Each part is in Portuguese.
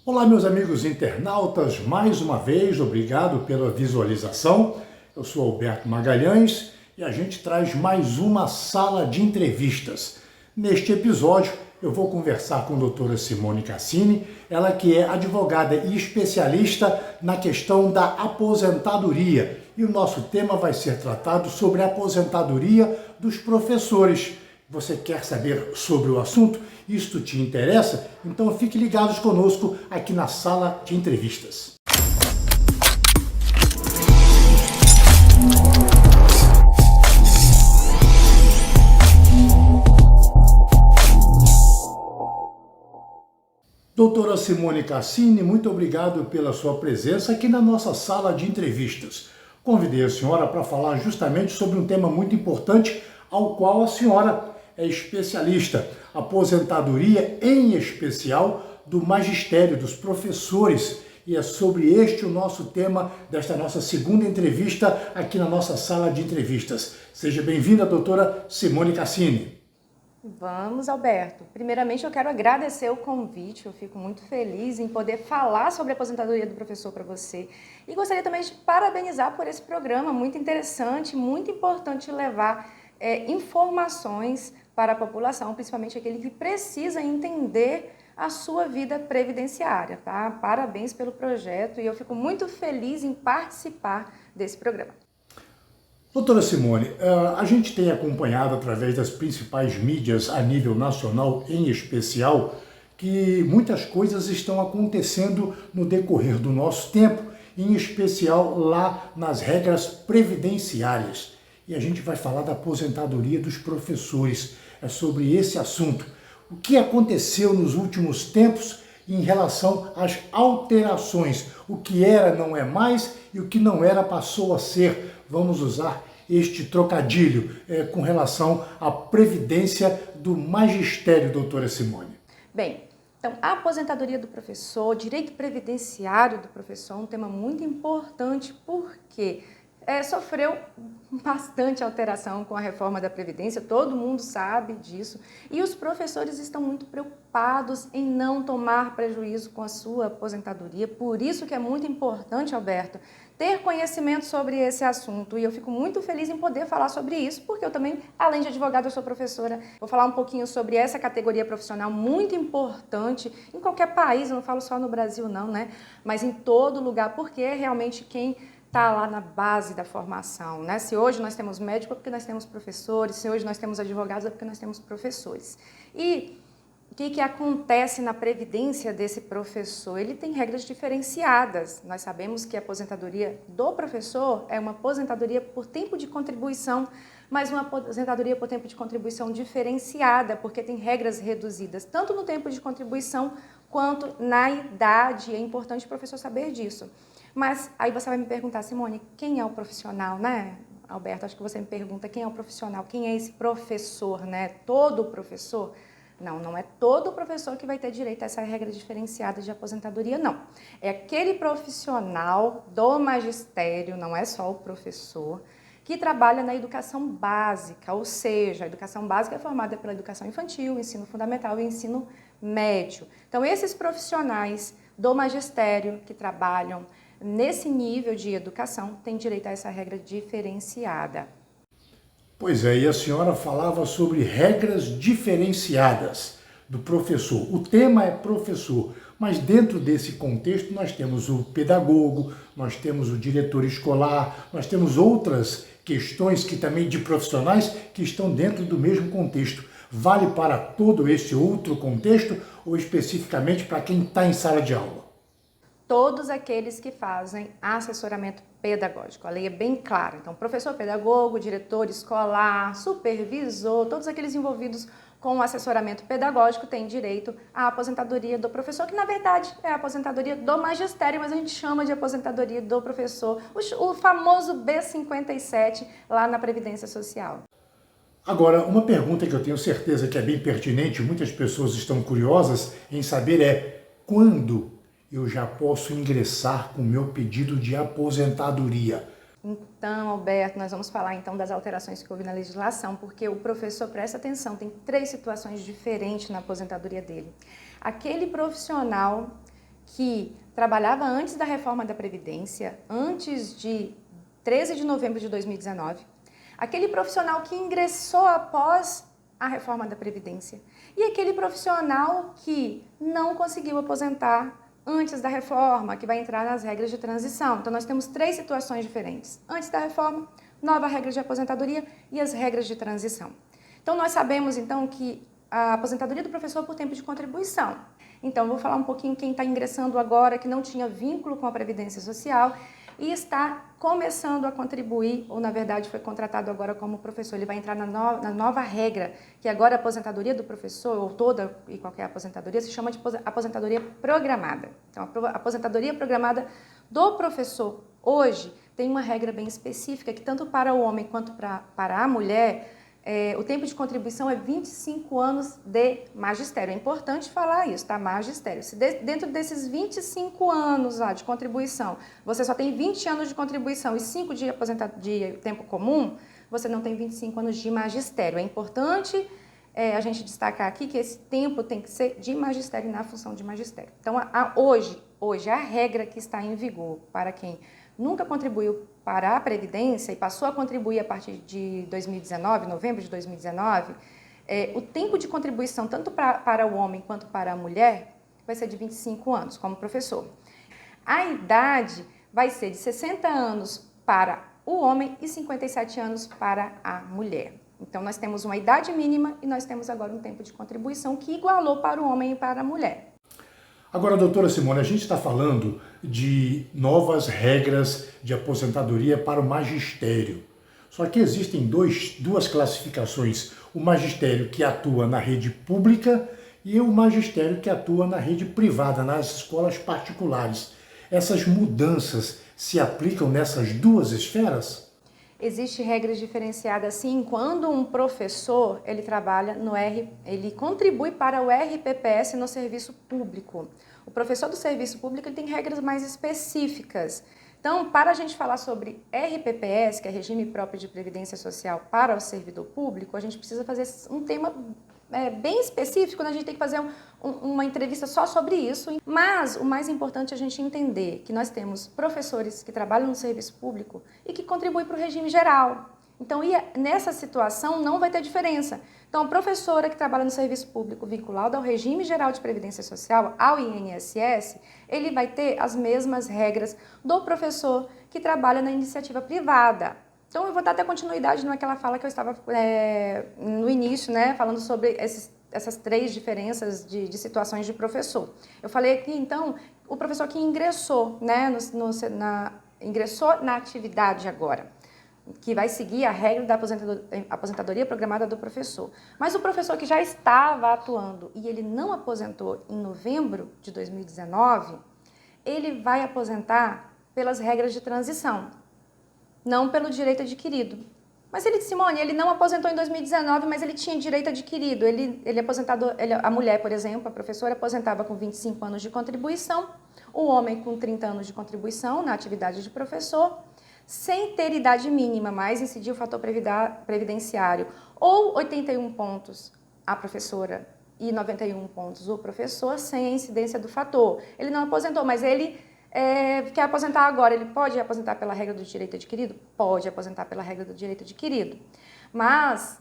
Olá, meus amigos internautas, mais uma vez, obrigado pela visualização. Eu sou Alberto Magalhães e a gente traz mais uma sala de entrevistas. Neste episódio, eu vou conversar com a doutora Simone Cassini, ela que é advogada e especialista na questão da aposentadoria. E o nosso tema vai ser tratado sobre a aposentadoria dos professores. Você quer saber sobre o assunto? Isto te interessa? Então fique ligados conosco aqui na sala de entrevistas. Doutora Simone Cassini, muito obrigado pela sua presença aqui na nossa sala de entrevistas. Convidei a senhora para falar justamente sobre um tema muito importante, ao qual a senhora é especialista, aposentadoria em especial do magistério, dos professores. E é sobre este o nosso tema desta nossa segunda entrevista aqui na nossa sala de entrevistas. Seja bem-vinda, doutora Simone Cassini. Vamos, Alberto. Primeiramente, eu quero agradecer o convite. Eu fico muito feliz em poder falar sobre a aposentadoria do professor para você. E gostaria também de parabenizar por esse programa muito interessante, muito importante levar informações para a população, principalmente aquele que precisa entender a sua vida previdenciária, tá? Parabéns pelo projeto e eu fico muito feliz em participar desse programa. Doutora Simone, a gente tem acompanhado através das principais mídias a nível nacional, em especial, que muitas coisas estão acontecendo no decorrer do nosso tempo, em especial lá nas regras previdenciárias. E a gente vai falar da aposentadoria dos professores. É sobre esse assunto. O que aconteceu nos últimos tempos em relação às alterações? O que era não é mais e o que não era passou a ser. Vamos usar este trocadilho com relação à previdência do magistério, doutora Simone. Bem, então a aposentadoria do professor, o direito previdenciário do professor é um tema muito importante porque sofreu bastante alteração com a reforma da Previdência, todo mundo sabe disso, e os professores estão muito preocupados em não tomar prejuízo com a sua aposentadoria, por isso que é muito importante, Alberto, ter conhecimento sobre esse assunto, e eu fico muito feliz em poder falar sobre isso, porque eu também, além de advogada, eu sou professora, vou falar um pouquinho sobre essa categoria profissional muito importante em qualquer país, eu não falo só no Brasil não, né, mas em todo lugar, porque é realmente quem está lá na base da formação, né? Se hoje nós temos médicos é porque nós temos professores, se hoje nós temos advogados é porque nós temos professores. E o que acontece na previdência desse professor? Ele tem regras diferenciadas. Nós sabemos que a aposentadoria do professor é uma aposentadoria por tempo de contribuição, mas uma aposentadoria por tempo de contribuição diferenciada, porque tem regras reduzidas, tanto no tempo de contribuição quanto na idade. É importante o professor saber disso. Mas aí você vai me perguntar, Simone, quem é o profissional, né? Alberto, acho que você me pergunta quem é o profissional, quem é esse professor, né? Todo professor? Não, não é todo professor que vai ter direito a essa regra diferenciada de aposentadoria, não. É aquele profissional do magistério, não é só o professor, que trabalha na educação básica, ou seja, a educação básica é formada pela educação infantil, ensino fundamental e ensino médio. Então, esses profissionais do magistério que trabalham nesse nível de educação têm direito a essa regra diferenciada. Pois é, e a senhora falava sobre regras diferenciadas do professor. O tema é professor, mas dentro desse contexto nós temos o pedagogo, nós temos o diretor escolar, nós temos outras questões que também de profissionais que estão dentro do mesmo contexto. Vale para todo esse outro contexto ou especificamente para quem está em sala de aula? Todos aqueles que fazem assessoramento pedagógico. A lei é bem clara. Então, professor pedagogo, diretor escolar, supervisor, todos aqueles envolvidos com o assessoramento pedagógico têm direito à aposentadoria do professor, que na verdade é a aposentadoria do magistério, mas a gente chama de aposentadoria do professor, o famoso B57 lá na Previdência Social. Agora, uma pergunta que eu tenho certeza que é bem pertinente, muitas pessoas estão curiosas em saber quando eu já posso ingressar com o meu pedido de aposentadoria? Então, Alberto, nós vamos falar então das alterações que houve na legislação, porque o professor, presta atenção, tem 3 situações diferentes na aposentadoria dele. Aquele profissional que trabalhava antes da reforma da Previdência, antes de 13 de novembro de 2019, aquele profissional que ingressou após a reforma da Previdência e aquele profissional que não conseguiu aposentar antes da reforma, que vai entrar nas regras de transição. Então, nós temos 3 situações diferentes. Antes da reforma, nova regra de aposentadoria e as regras de transição. Então, nós sabemos, então, que a aposentadoria do professor é por tempo de contribuição. Então, vou falar um pouquinho quem está ingressando agora, que não tinha vínculo com a Previdência Social e está começando a contribuir, ou na verdade foi contratado agora como professor. Ele vai entrar na nova regra, que agora a aposentadoria do professor, ou toda e qualquer aposentadoria, se chama de aposentadoria programada. Então, a aposentadoria programada do professor hoje tem uma regra bem específica, que tanto para o homem quanto para a mulher, o tempo de contribuição é 25 anos de magistério. É importante falar isso, tá? Magistério. Se dentro desses 25 anos lá de contribuição, você só tem 20 anos de contribuição e 5 de tempo comum, você não tem 25 anos de magistério. É importante a gente destacar aqui que esse tempo tem que ser de magistério e na função de magistério. Então, hoje a regra que está em vigor para quem nunca contribuiu para a Previdência e passou a contribuir a partir de 2019, novembro de 2019, o tempo de contribuição, tanto para o homem quanto para a mulher, vai ser de 25 anos, como professor. A idade vai ser de 60 anos para o homem e 57 anos para a mulher. Então, nós temos uma idade mínima e nós temos agora um tempo de contribuição que igualou para o homem e para a mulher. Agora, doutora Simone, a gente está falando de novas regras de aposentadoria para o magistério. Só que existem duas classificações, o magistério que atua na rede pública e o magistério que atua na rede privada, nas escolas particulares. Essas mudanças se aplicam nessas duas esferas? Existem regras diferenciadas sim, quando um professor ele trabalha ele contribui para o RPPS no serviço público. O professor do serviço público ele tem regras mais específicas. Então, para a gente falar sobre RPPS, que é Regime Próprio de Previdência Social para o servidor público, a gente precisa fazer um tema bem específico, né? A gente tem que fazer uma entrevista só sobre isso. Mas o mais importante é a gente entender que nós temos professores que trabalham no serviço público e que contribuem para o regime geral. Então, nessa situação não vai ter diferença. Então, a professora que trabalha no serviço público vinculado ao regime geral de previdência social, ao INSS, ele vai ter as mesmas regras do professor que trabalha na iniciativa privada. Então, eu vou dar até continuidade naquela fala que eu estava no início, né, falando sobre essas 3 diferenças de situações de professor. Eu falei aqui, então, o professor que ingressou, né, ingressou na atividade agora, que vai seguir a regra da aposentadoria programada do professor. Mas o professor que já estava atuando e ele não aposentou em novembro de 2019, ele vai aposentar pelas regras de transição, não pelo direito adquirido. Mas Simone, ele não aposentou em 2019, mas ele tinha direito adquirido. A mulher, por exemplo, a professora aposentava com 25 anos de contribuição, o homem com 30 anos de contribuição na atividade de professor, sem ter idade mínima, mas incidir o fator previdenciário, ou 81 pontos a professora e 91 pontos o professor, sem a incidência do fator. Ele não aposentou, mas ele quer aposentar agora. Ele pode aposentar pela regra do direito adquirido? Pode aposentar pela regra do direito adquirido. Mas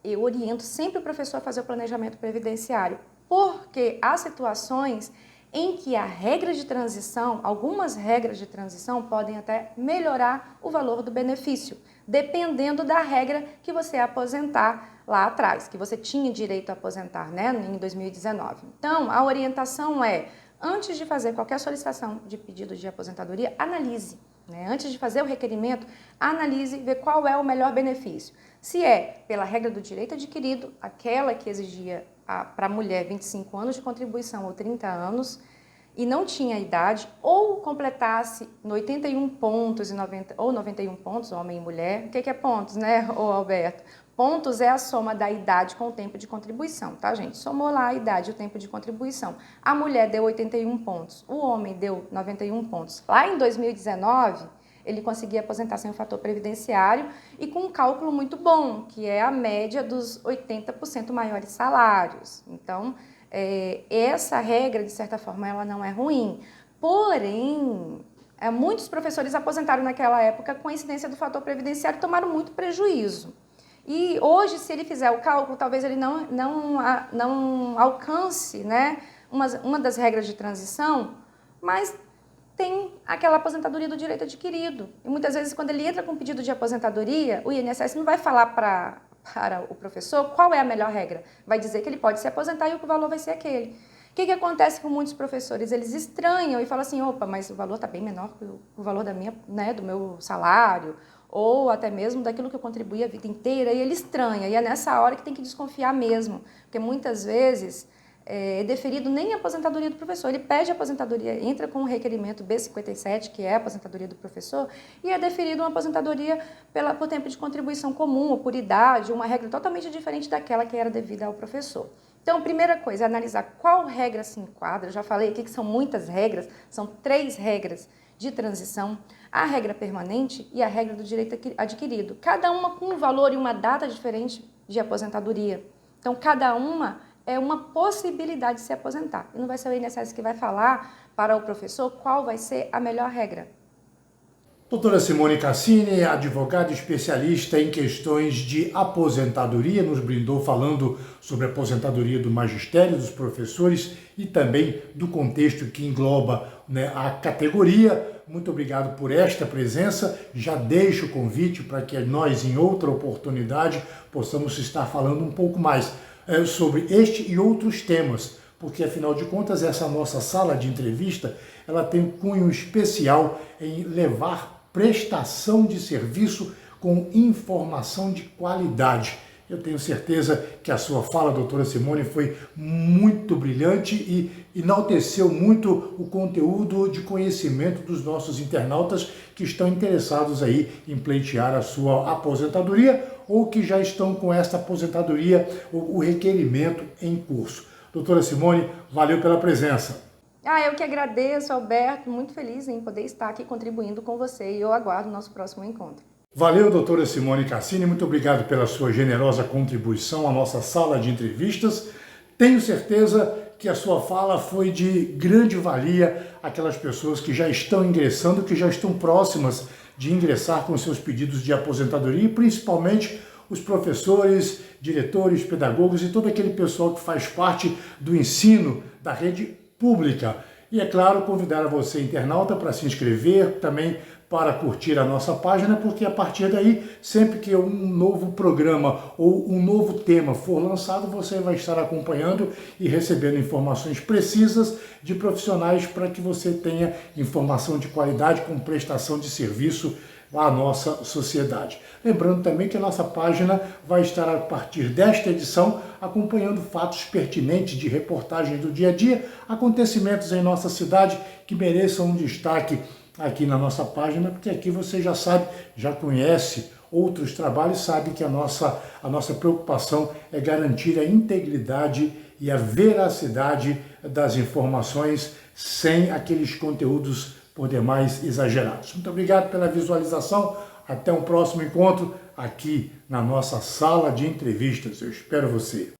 eu oriento sempre o professor a fazer o planejamento previdenciário, porque há situações em que a regra de transição, algumas regras de transição podem até melhorar o valor do benefício, dependendo da regra que você aposentar lá atrás, que você tinha direito a aposentar, né, em 2019. Então, a orientação é, antes de fazer qualquer solicitação de pedido de aposentadoria, analise. Antes de fazer o requerimento, analise e vê qual é o melhor benefício. Se é pela regra do direito adquirido, aquela que exigia para a mulher 25 anos de contribuição ou 30 anos e não tinha idade, ou completasse no 81 pontos ou 91 pontos, homem e mulher. O que é pontos, né, Alberto? Pontos é a soma da idade com o tempo de contribuição, tá, gente? Somou lá a idade e o tempo de contribuição. A mulher deu 81 pontos, o homem deu 91 pontos. Lá em 2019, ele conseguia aposentar sem o fator previdenciário e com um cálculo muito bom, que é a média dos 80% maiores salários. Então, essa regra, de certa forma, ela não é ruim. Porém, muitos professores aposentaram naquela época com a incidência do fator previdenciário e tomaram muito prejuízo. E hoje, se ele fizer o cálculo, talvez ele não alcance, né, uma das regras de transição, mas tem aquela aposentadoria do direito adquirido. E muitas vezes, quando ele entra com pedido de aposentadoria, o INSS não vai falar para o professor qual é a melhor regra. Vai dizer que ele pode se aposentar e o valor vai ser aquele. O que acontece com muitos professores? Eles estranham e falam assim, opa, mas o valor está bem menor que o valor do meu salário, ou até mesmo daquilo que eu contribuí a vida inteira, e ele estranha. E é nessa hora que tem que desconfiar mesmo, porque muitas vezes é deferido nem a aposentadoria do professor, ele pede a aposentadoria, entra com o requerimento B57, que é a aposentadoria do professor, e é deferido uma aposentadoria por tempo de contribuição comum, ou por idade, uma regra totalmente diferente daquela que era devida ao professor. Então, a primeira coisa é analisar qual regra se enquadra. Eu já falei aqui que são muitas regras, são 3 regras de transição, a regra permanente e a regra do direito adquirido. Cada uma com um valor e uma data diferente de aposentadoria. Então, cada uma é uma possibilidade de se aposentar. E não vai ser o INSS que vai falar para o professor qual vai ser a melhor regra. Doutora Simone Cassini, advogada especialista em questões de aposentadoria, nos brindou falando sobre a aposentadoria do magistério, dos professores e também do contexto que engloba, né, a categoria. Muito obrigado por esta presença. Já deixo o convite para que nós, em outra oportunidade, possamos estar falando um pouco mais sobre este e outros temas, porque afinal de contas essa nossa sala de entrevista ela tem um cunho especial em levar prestação de serviço com informação de qualidade. Eu tenho certeza que a sua fala, doutora Simone, foi muito brilhante e enalteceu muito o conteúdo de conhecimento dos nossos internautas que estão interessados aí em pleitear a sua aposentadoria ou que já estão com esta aposentadoria, o requerimento em curso. Doutora Simone, valeu pela presença. Eu que agradeço, Alberto, muito feliz em poder estar aqui contribuindo com você e eu aguardo o nosso próximo encontro. Valeu, doutora Simone Cassini, muito obrigado pela sua generosa contribuição à nossa sala de entrevistas. Tenho certeza que a sua fala foi de grande valia àquelas pessoas que já estão ingressando, que já estão próximas de ingressar com seus pedidos de aposentadoria, e principalmente os professores, diretores, pedagogos e todo aquele pessoal que faz parte do ensino da rede pública. E é claro, convidar a você, internauta, para se inscrever, também para curtir a nossa página, porque a partir daí, sempre que um novo programa ou um novo tema for lançado, você vai estar acompanhando e recebendo informações precisas de profissionais para que você tenha informação de qualidade com prestação de serviço à nossa sociedade. Lembrando também que a nossa página vai estar, a partir desta edição, acompanhando fatos pertinentes de reportagens do dia a dia, acontecimentos em nossa cidade que mereçam um destaque aqui na nossa página, porque aqui você já sabe, já conhece outros trabalhos, sabe que a nossa preocupação é garantir a integridade e a veracidade das informações sem aqueles conteúdos por demais exagerados. Muito obrigado pela visualização. Até um próximo encontro aqui na nossa sala de entrevistas. Eu espero você.